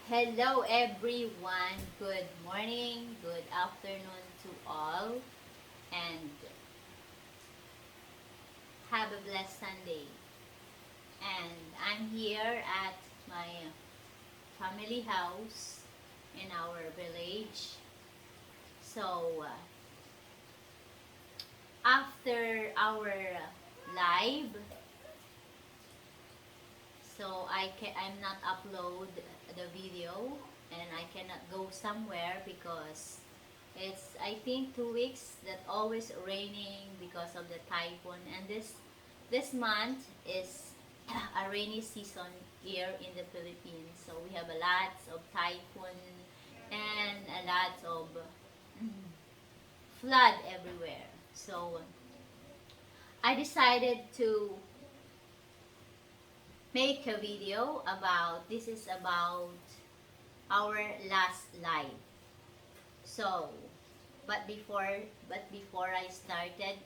Hello everyone, good morning, good afternoon to all, and have a blessed Sunday. And I'm here at my family house in our village. So, after our live, I'm not upload the video and I cannot go somewhere because it's I think 2 weeks that always raining because of the typhoon, and this month is a rainy season here in the Philippines, so we have a lot of typhoon and a lot of flood everywhere. So I decided to make a video about this is about our last live. So, but before I started,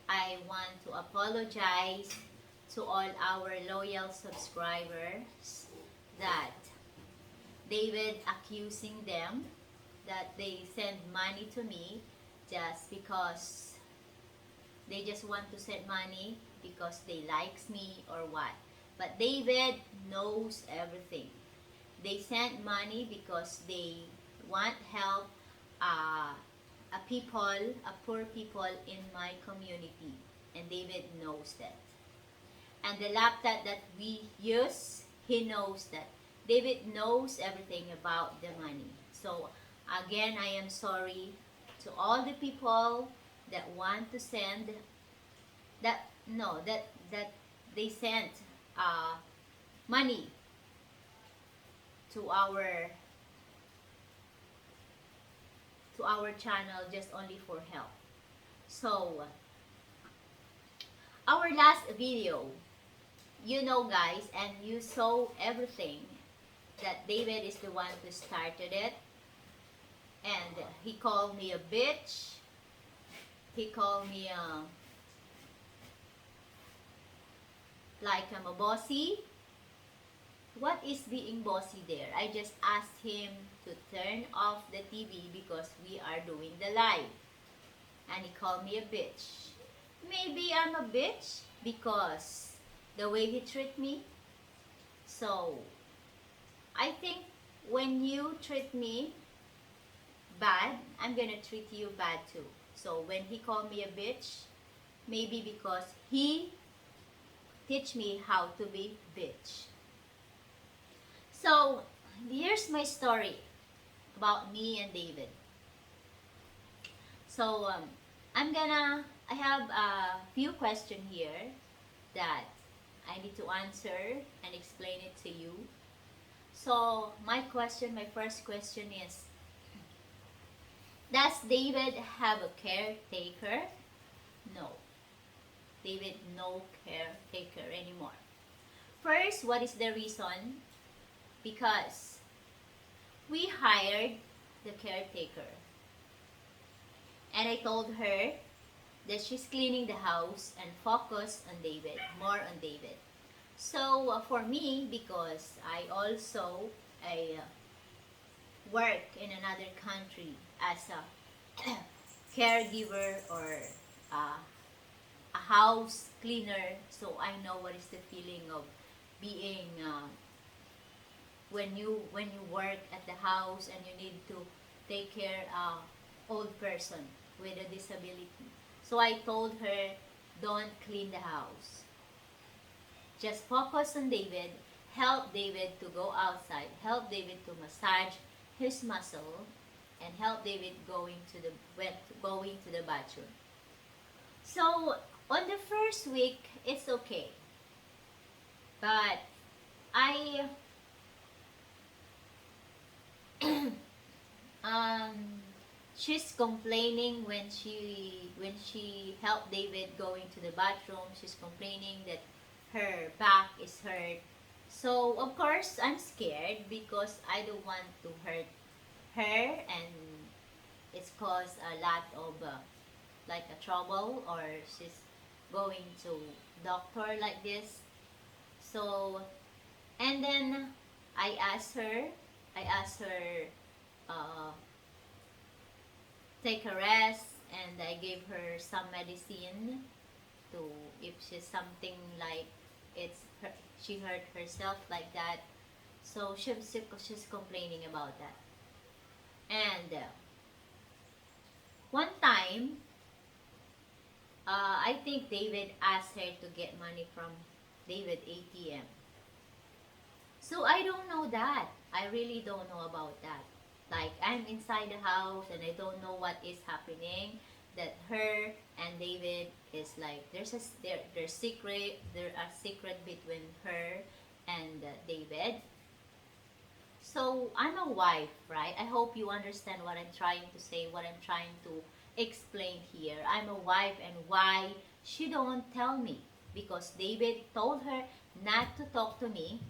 I want to apologize to all our loyal subscribers that David accusing them that they send money to me just because they just want to send money because they likes me or what. But David knows everything. They send money because they want help a poor people in my community, and David knows that. And the laptop that we use, he knows that. David knows everything about the money. So again, I am sorry to all the people that want to send that no that they sent uh, money to our channel just only for help. So our last video, you know guys, and you saw everything that David is the one who started it, and he called me a bitch. He called me like I'm a bossy. What is being bossy there? I just asked him to turn off the TV because we are doing the live. And he called me a bitch. Maybe I'm a bitch because the way he treat me. So, I think when you treat me bad, I'm gonna treat you bad too. So, when he called me a bitch, maybe because he teach me how to be bitch. So, here's my story about me and David. So, I have a few questions here that I need to answer and explain it to you. So, my first question is, does David have a caretaker? No. David no caretaker anymore. First, what is the reason? Because we hired the caretaker. And I told her that she's cleaning the house and focus on David, more on David. So for me, because I work in another country as a caregiver or uh, a house cleaner, so I know what is the feeling of being when you work at the house and you need to take care of old person with a disability. So I told her, don't clean the house. Just focus on David. Help David to go outside. Help David to massage his muscle, and help David going to the bathroom. So on the first week, it's okay. But I she's complaining when she helped David going to the bathroom. She's complaining that her back is hurt. So of course I'm scared because I don't want to hurt her, and it's caused a lot of like a trouble, or she's going to doctor like this. So and then I asked her I asked her uh, take a rest, and I gave her some medicine to, if she's something like it's her, she hurt herself like that. So she's complaining about that. And one time, I think David asked her to get money from David ATM. So I don't know that. I really don't know about that. Like, I'm inside the house and I don't know what is happening. That her and David is like, there's secret, there are secret between her and David. So I'm a wife, right? I hope you understand what I'm trying to say, what I'm trying to explain here. I'm a wife, and why she don't tell me? Because David told her not to talk to me,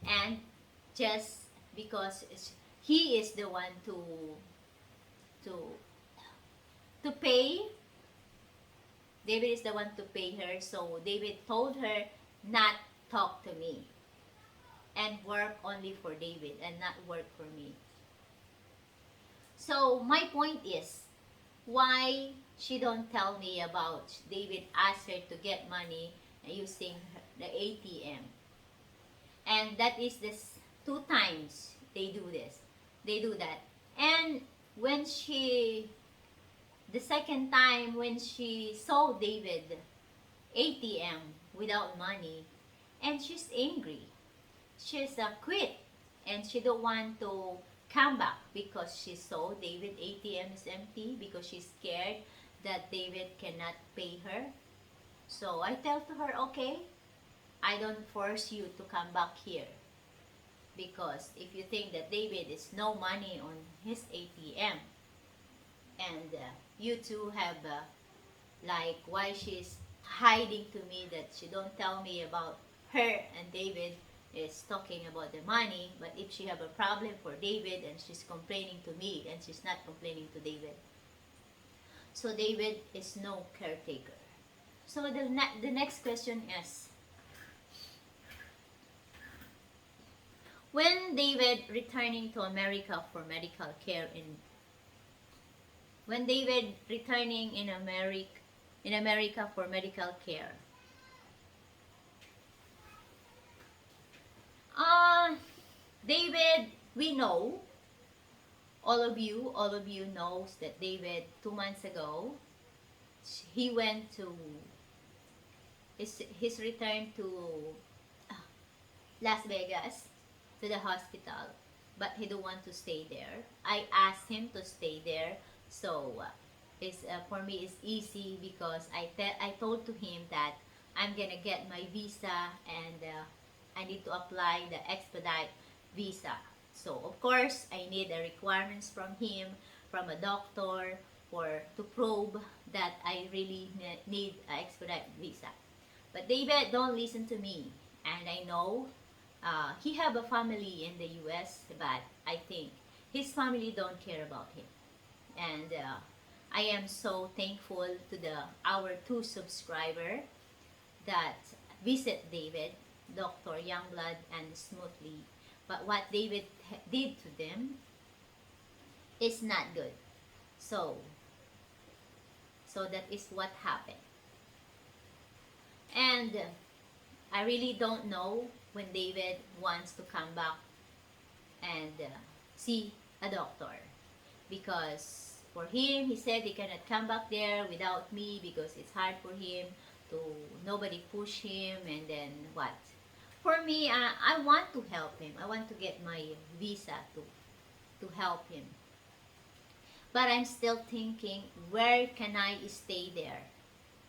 and just because he is the one to to pay. David is the one to pay her, so David told her not talk to me and work only for David and not work for me. So my point is, why she don't tell me about David asked her to get money using the ATM. And that is this 2 times they do this. They do that. And when the second time when she saw David ATM without money, and she's angry. She's quit, and she don't want to come back because she saw David ATM is empty, because she's scared that David cannot pay her. So I tell to her, okay, I don't force you to come back here, because if you think that David is no money on his ATM, and you two have like, why she's hiding to me that she don't tell me about her and David is talking about the money, but if she have a problem for David and she's complaining to me and she's not complaining to David. So David is no caretaker. So the next question is, when David returning to America for medical care when David returning in America for medical care, David, we know, all of you knows that David 2 months ago, he went to his return to Las Vegas, to the hospital, but he don't want to stay there. I asked him to stay there, so for me it's easy, because I told to him that I'm gonna get my visa, and I need to apply the expedite visa. So of course I need the requirements from him, from a doctor, to prove that I really need an expedite visa. But David don't listen to me, and I know he have a family in the U.S., but I think his family don't care about him. And I am so thankful to our 2 subscriber that visit David, Dr. Youngblood and Smoothly. But what David did to them is not good. So that is what happened. And I really don't know when David wants to come back and see a doctor, because for him, he said he cannot come back there without me, because it's hard for him to, nobody push him, and then what. For me, I want to help him. I want to get my visa to help him. But I'm still thinking, where can I stay there?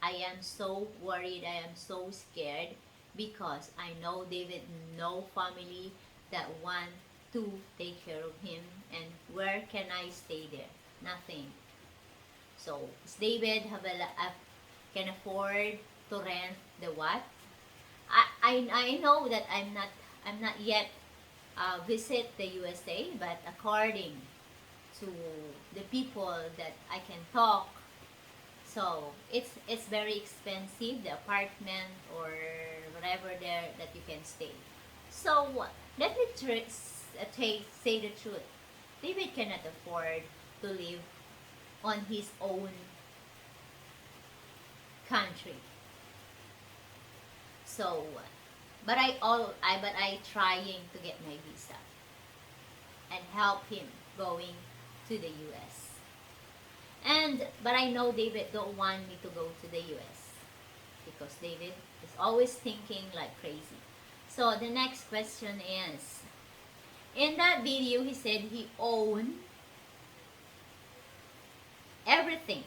I am so worried, I am so scared, because I know David no family that want to take care of him, and where can I stay there? Nothing. So David can afford to rent the what? I know that I'm not yet visit the USA, but according to the people that I can talk, so it's very expensive, the apartment or whatever there that you can stay. So let me say the truth. David cannot afford to live on his own country. So, but I trying to get my visa and help him going to the US. But I know David don't want me to go to the US because David is always thinking like crazy. So the next question is, in that video he said he owned everything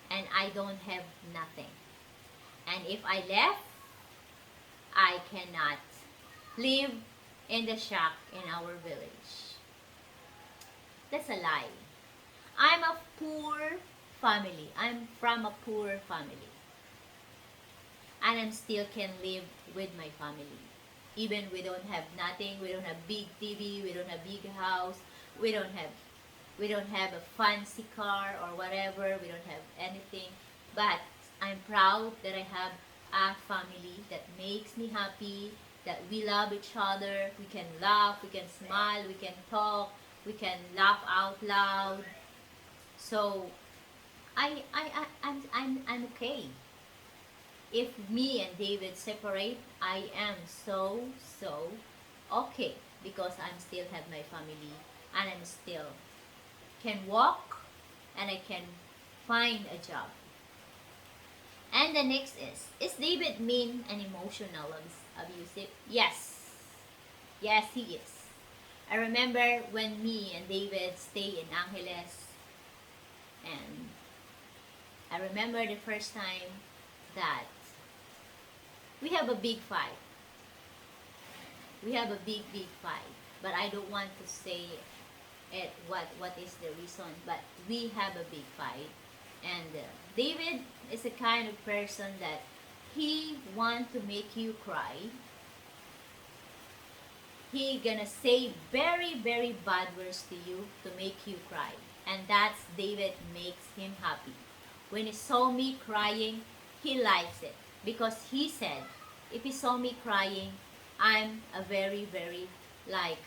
and I don't have nothing. And if I left, I cannot live in the shack in our village. That's a lie. I'm a poor family. I'm from a poor family. And I still can live with my family. Even we don't have nothing, we don't have big TV, we don't have big house, we don't have a fancy car or whatever, we don't have anything. But I'm proud that I have a family that makes me happy, that we love each other, we can laugh, we can smile, we can talk, we can laugh out loud. So I'm okay. If me and David separate, I am so okay because I'm still have my family and I'm still can walk and I can find a job. And the next is David mean and emotional abusive? Yes. Yes, he is. I remember when me and David stay in Angeles, and I remember the first time that we have a big fight. We have a big fight. But I don't want to say it, what is the reason. But we have a big fight. And David is a kind of person that he want to make you cry. He gonna say very bad words to you to make you cry. And that's David makes him happy. When he saw me crying, he likes it. Because he said, if he saw me crying, I'm a very like,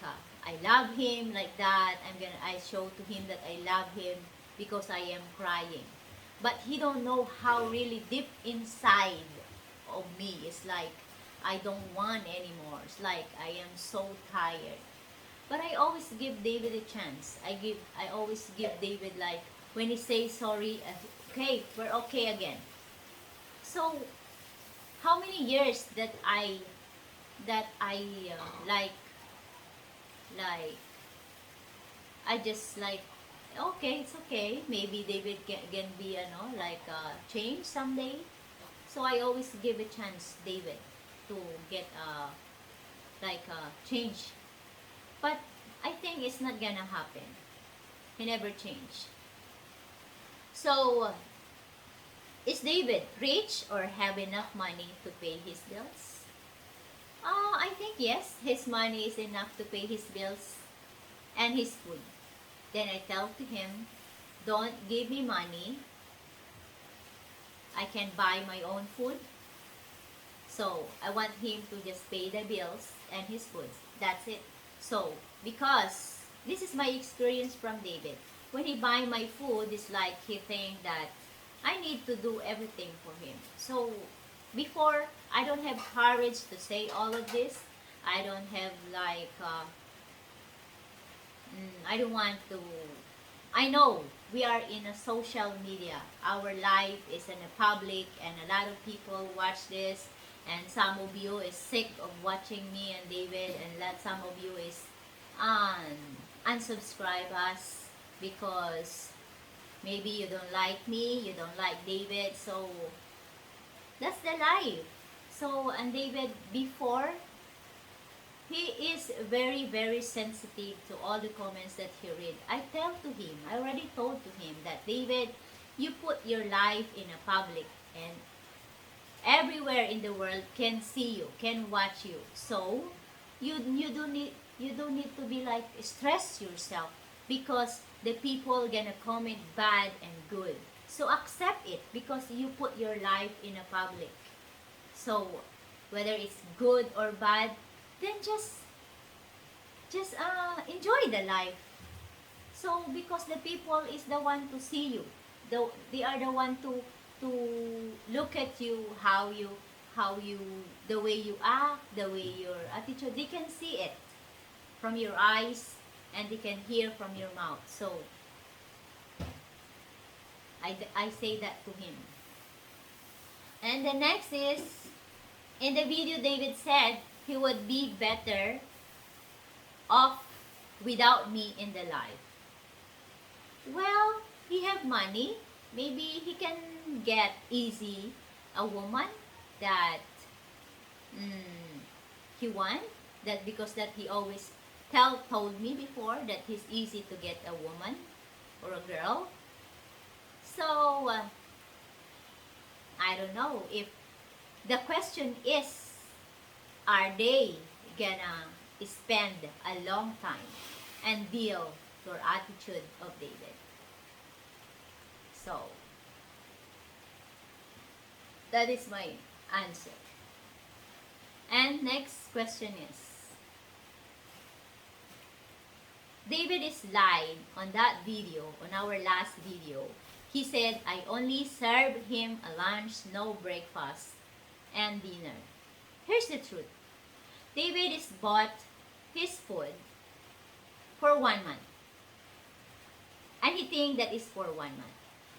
I love him like that. I show to him that I love him because I am crying. But he don't know how really deep inside of me. It's like, I don't want anymore. It's like, I am so tired. But I always give David a chance. I always give David, like, when he says sorry, okay, we're okay again. So, how many years that I like I just like, okay, it's okay. Maybe David can be like change someday. So I always give a chance David to get change. But I think it's not gonna happen. He never changed. So is David rich or have enough money to pay his bills? I think yes, his money is enough to pay his bills and his food. Then I tell to him, don't give me money. I can buy my own food. So I want him to just pay the bills and his food. That's it. So because this is my experience from David. When he buy my food, it's like he think that I need to do everything for him. So before, I don't have courage to say all of this. I don't have like I don't want to. I know we are in a social media. Our life is in a public and a lot of people watch this, and some of you is sick of watching me and David, and some of you is unsubscribe us because maybe you don't like me, you don't like David. So that's the life. So, and David, before, he is very sensitive to all the comments that he read. I already told to him that, David, you put your life in a public and everywhere in the world can see you, can watch you. So you don't need to be like stress yourself because the people gonna comment bad and good. So accept it because you put your life in a public. So whether it's good or bad, then just just enjoy the life. So because the people is the one to see you, they are the one to look at you, how you, the way you act, the way your attitude, they can see it from your eyes and they can hear from your mouth. So I say that to him. And the next is, in the video David said he would be better off without me in the life. Well, he have money. Maybe he can get easy a woman that he want. That because that he always told me before that he's easy to get a woman or a girl. So I don't know if the question is, are they gonna spend a long time and deal your attitude of David? So that is my answer. And next question is, David is lied on that video, on our last video. He said, I only served him a lunch, no breakfast, and dinner. Here's the truth. David is bought his food for 1 month. And he think that is for 1 month.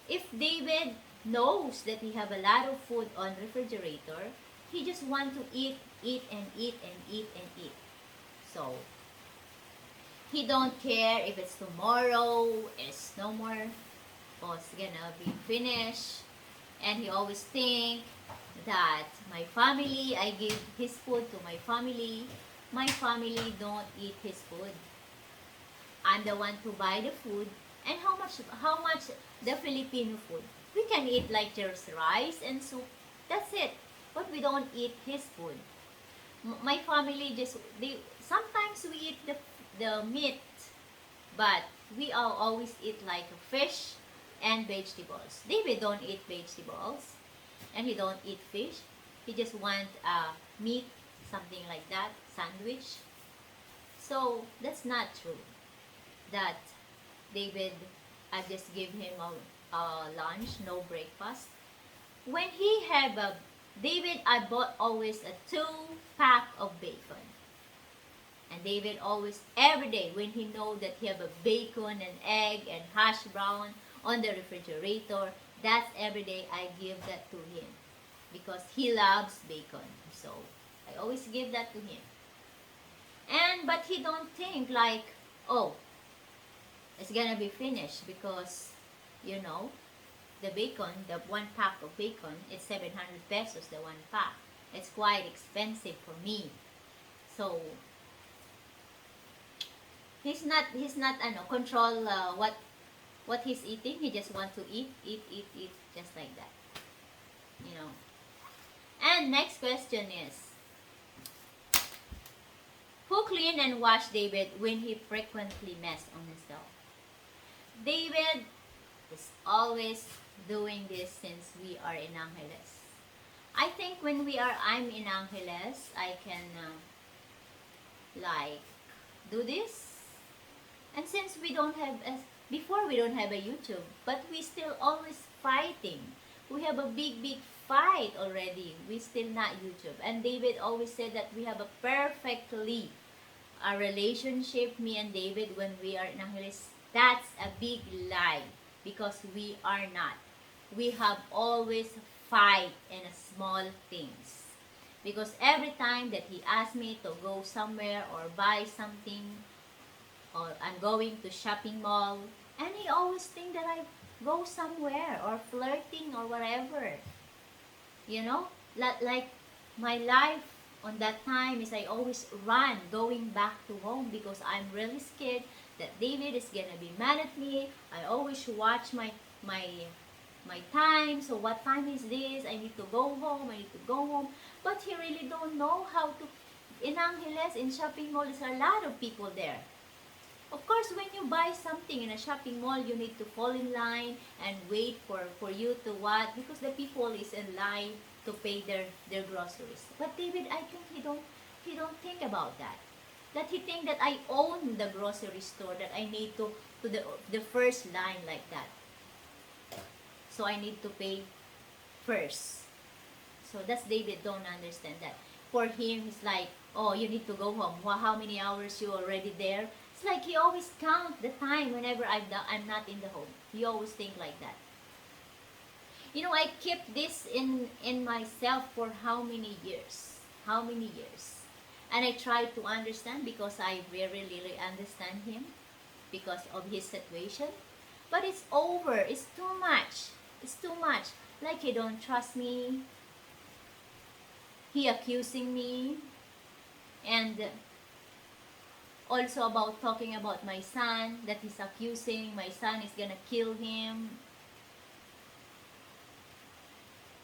If David knows that he have a lot of food on refrigerator, he just want to eat and eat and eat and eat. So, he don't care if it's tomorrow, it's no more, or it's gonna be finished. And he always think that my family, I give his food to my family don't eat his food. I'm the one to buy the food. And how much the Filipino food? We can eat like just rice and soup. That's it. But we don't eat his food. My family sometimes we eat the meat, but we all always eat like fish and vegetables. David don't eat vegetables and he don't eat fish. He just want meat, something like that, sandwich. So that's not true that David, I just give him a lunch, no breakfast. When he have David, I bought always a 2-pack of bacon. And David always, every day, when he know that he have a bacon and egg and hash brown on the refrigerator, that's every day I give that to him. Because he loves bacon. So, I always give that to him. But he don't think like, oh, it's gonna be finished because, you know, the bacon, the 1 pack of bacon, it's 700 pesos, the 1 pack. It's quite expensive for me. So, he's not control what he's eating. He just want to eat, just like that. You know. And next question is, who clean and wash David when he frequently mess on himself? David is always doing this since we are in Angeles. I think when I'm in Angeles, I can like do this. And since we don't have, before we don't have a YouTube, but we still always fighting. We have a big fight already. We still not YouTube. And David always said that we have a perfectly a relationship, me and David, when we are in Angeles. That's a big lie because we are not. We have always fight in small things. Because every time that he asks me to go somewhere or buy something, or I'm going to shopping mall, and he always think that I go somewhere or flirting or whatever. You know, like my life on that time is I always run going back to home because I'm really scared that David is gonna be mad at me. I always watch my time. So what time is this? I need to go home. But he really don't know how to. In Angeles, in shopping mall, there's a lot of people there. Of course, when you buy something in a shopping mall, you need to fall in line and wait for you to what? Because the people is in line to pay their groceries. But David, I think he don't think about that. That he think that I own the grocery store, that I need to the first line like that. So I need to pay first. So that's David don't understand that. For him, it's like, oh, you need to go home. Well, how many hours you already there? It's like he always count the time whenever I'm not in the home. He always think like that. You know, I kept this in myself for how many years? How many years? And I tried to understand because I very really understand him because of his situation. But it's over. It's too much. It's too much. Like he don't trust me. He accusing me. And also about talking about my son, that he's accusing my son is gonna kill him.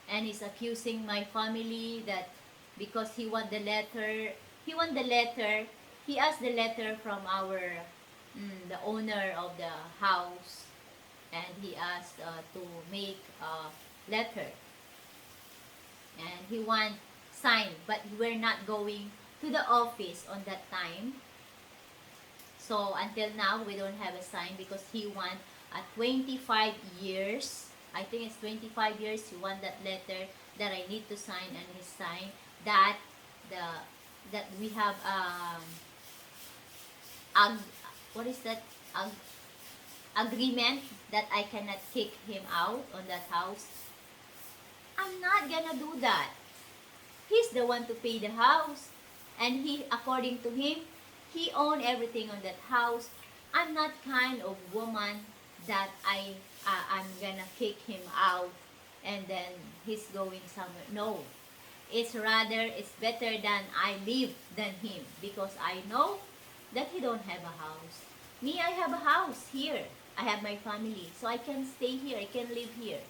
And he's accusing my family that because he want the letter, he asked the letter from the owner of the house, and he asked to make a letter, and he want sign, but we're not going to the office on that time. So until now we don't have a sign because he want a 25 years, I think it's 25 years, he want that letter that I need to sign, and he sign that that we have what is that agreement that I cannot kick him out on that house. I'm not gonna do that. He's the one to pay the house, and he, according to him, he own everything on that house. I'm not kind of woman that I'm gonna kick him out and then he's going somewhere. No, it's rather it's better than I live than him because I know that he don't have a house. Me, I have a house here. I have my family, so I can stay here. I can live here.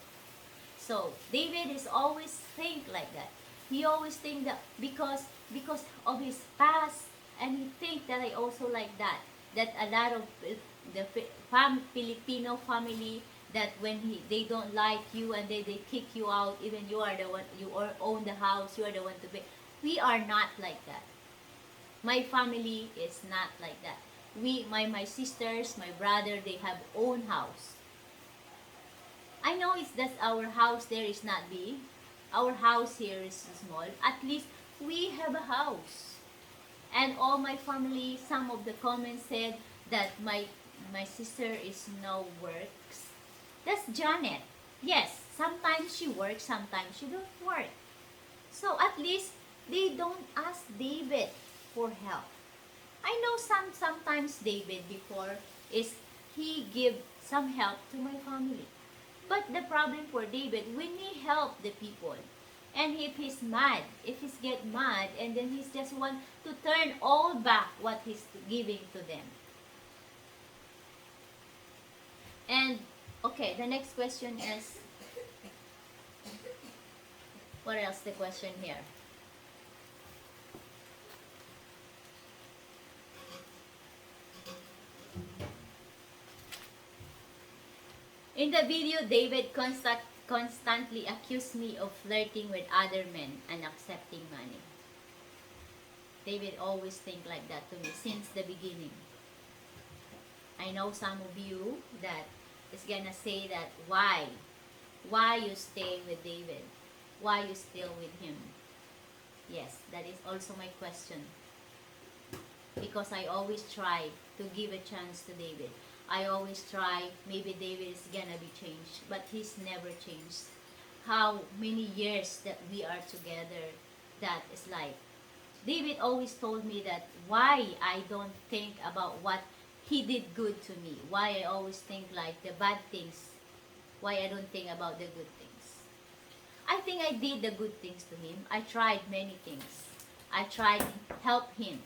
So David is always think like that. He always think that because of his past, and he think that I also like that. That a lot of the Filipino family, that when they don't like you and they kick you out, even you are the one, you own the house, you are the one to pay. We are not like that. My family is not like that. My sisters, my brother, they have own house. I know it's that our house there is not big. Our house here is small. At least we have a house. And all my family, some of the comments said that my sister is no works. That's Janet. Yes, sometimes she works, sometimes she don't work. So at least they don't ask David for help. I know sometimes David before is he give some help to my family. But the problem for David, when he help the people, and if he's mad, if he's get mad, and then he's just want to turn all back what he's giving to them. And okay, the next question is, what else the question here? In the video, David constantly accused me of flirting with other men and accepting money. David always think like that to me since the beginning. I know some of you that is gonna say that why you stay with David, why you still with him. Yes, that is also my question, because I always try to give a chance to David. I always try, maybe David is gonna be changed, but he's never changed. How many years that we are together, that is like, David always told me that why I don't think about what he did good to me, why I always think like the bad things, why I don't think about the good things. I think I did the good things to him. I tried many things. I tried to help him,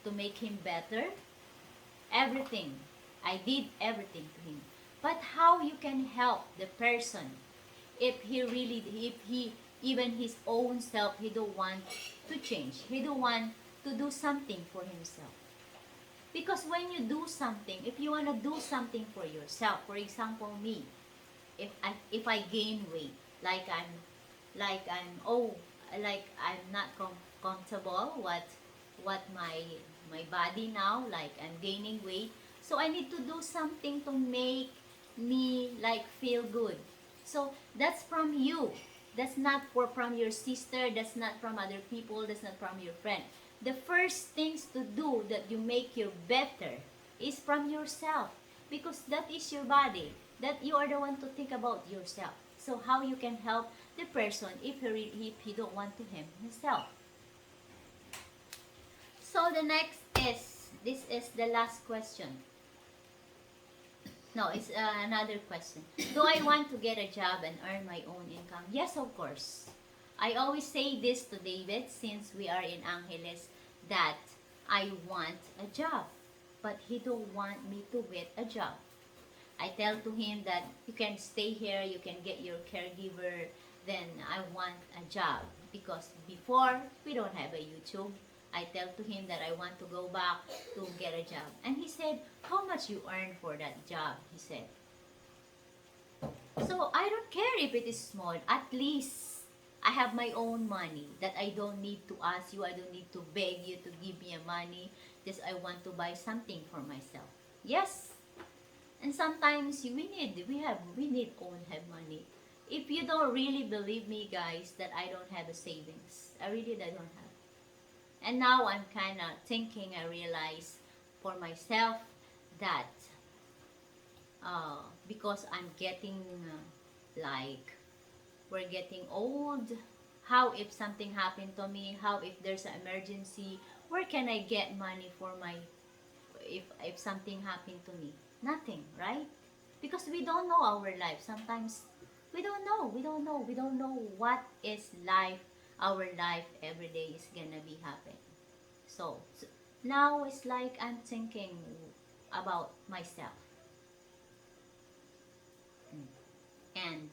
to make him better, everything. I did everything to him. But how you can help the person if he even his own self, he don't want to change. He don't want to do something for himself. Because when you do something, if you want to do something for yourself, for example me, if I gain weight, like I'm not comfortable what my my body now, like I'm gaining weight. So I need to do something to make me like feel good. So that's from you. That's not from your sister, that's not from other people, that's not from your friend. The first things to do that you make you better is from yourself, because that is your body. That you are the one to think about yourself. So how you can help the person if he don't want to help himself. So the next is, this is the last question. No, it's another question. Do I want to get a job and earn my own income? Yes, of course. I always say this to David since we are in Angeles, that I want a job, but he don't want me to get a job. I tell to him that you can stay here, you can get your caregiver, then I want a job. Because before, we don't have a YouTube. I tell to him that I want to go back to get a job. And he said, how much you earn for that job? He said. So I don't care if it is small. At least I have my own money that I don't need to ask you. I don't need to beg you to give me a money. Just I want to buy something for myself. Yes. And sometimes we need own have money. If you don't really believe me, guys, that I don't have a savings. I don't have. And now I'm kind of thinking, I realize for myself that because I'm getting like, we're getting old, how if something happened to me, how if there's an emergency, where can I get money for my, if something happened to me? Nothing, right? Because we don't know our life. Sometimes we don't know what is life, our life every day is gonna be happening. So now it's like I'm thinking about myself. And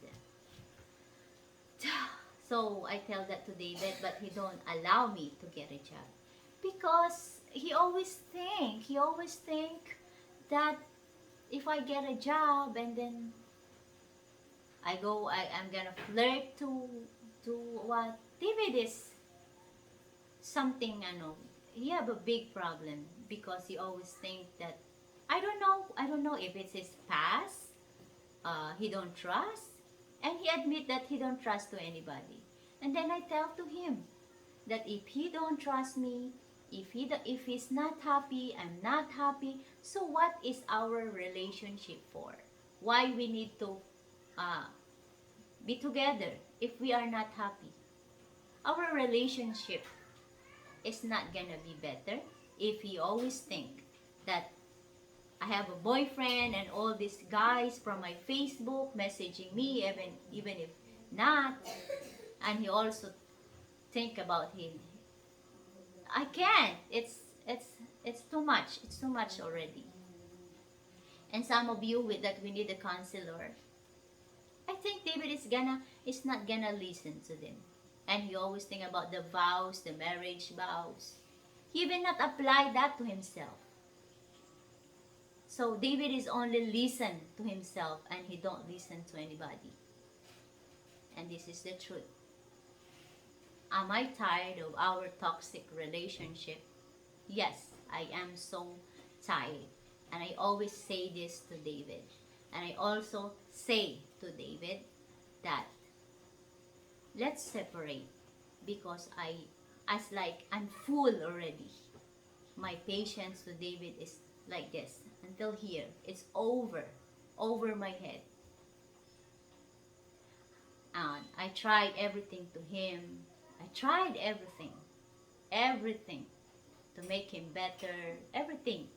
so I tell that to David, but he don't allow me to get a job. Because he always think that if I get a job and then I'm gonna flirt to what David is something, he have a big problem, because he always think that I don't know if it's his past, he don't trust, and he admit that he don't trust to anybody. And then I tell to him that if he don't trust me, if he's not happy, I'm not happy. So what is our relationship for? Why we need to be together if we are not happy? Our relationship is not gonna be better if he always think that I have a boyfriend and all these guys from my Facebook messaging me, even if not, and he also think about him. I can't. It's too much. It's too much already. And some of you with that we need a counselor. I think David is not gonna listen to them. And he always think about the vows, the marriage vows. He will not apply that to himself. So David is only listen to himself and he don't listen to anybody. And this is the truth. Am I tired of our toxic relationship? Yes, I am so tired. And I always say this to David. And I also say to David that let's separate, because I'm full already. My patience to David is like this. Until here, it's over my head. And I tried everything to him. I tried everything to make him better, everything.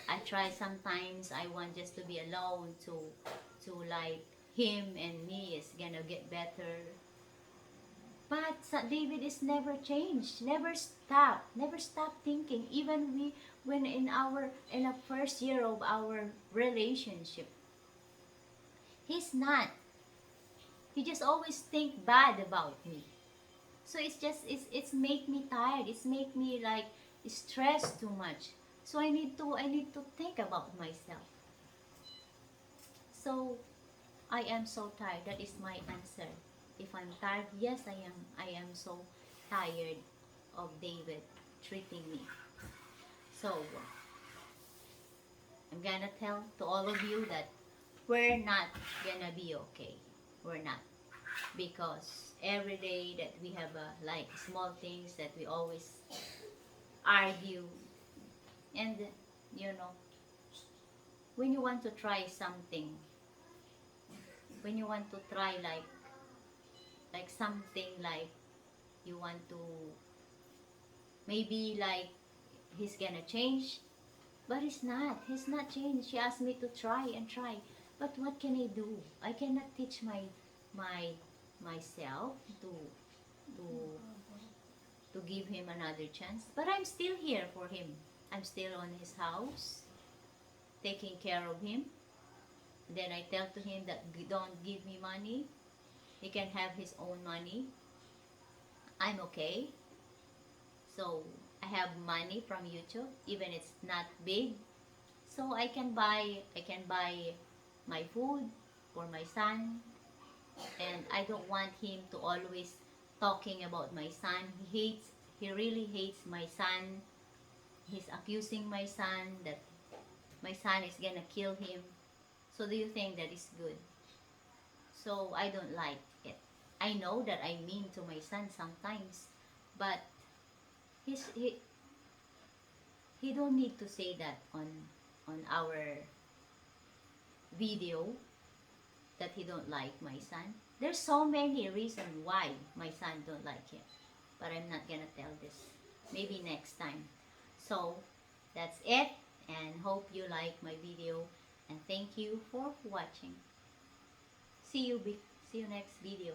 I try sometimes, I want just to be alone, to like him and me is gonna get better. But David is never changed, never stop thinking. Even when in the first year of our relationship, he's not. He just always think bad about me. So it's make me tired. It's make me like stressed too much. So I need to think about myself. So I am so tired. That is my answer. If I'm tired, yes, I am. I am so tired of David treating me. So I'm gonna tell to all of you that we're not gonna be okay. We're not. Because every day that we have like small things that we always argue, and you know, when you want to try something, when you want to try like something, like you want to, maybe like he's gonna change, but he's not changed. She asked me to try and try, but what can I do? I cannot teach my myself to to give him another chance, but I'm still here for him. I'm still on his house taking care of him. Then I tell to him that don't give me money, he can have his own money. I'm okay. So I have money from YouTube, even it's not big. So I can buy my food for my son, and I don't want him to always talking about my son. He really hates my son. He's accusing my son that my son is gonna kill him. So do you think that is good? So I don't like it. I know that I mean to my son sometimes, but he's he don't need to say that on our video that he don't like my son. There's so many reasons why my son don't like him, but I'm not gonna tell this. Maybe next time. So that's it, and hope you like my video, and thank you for watching. See you next video.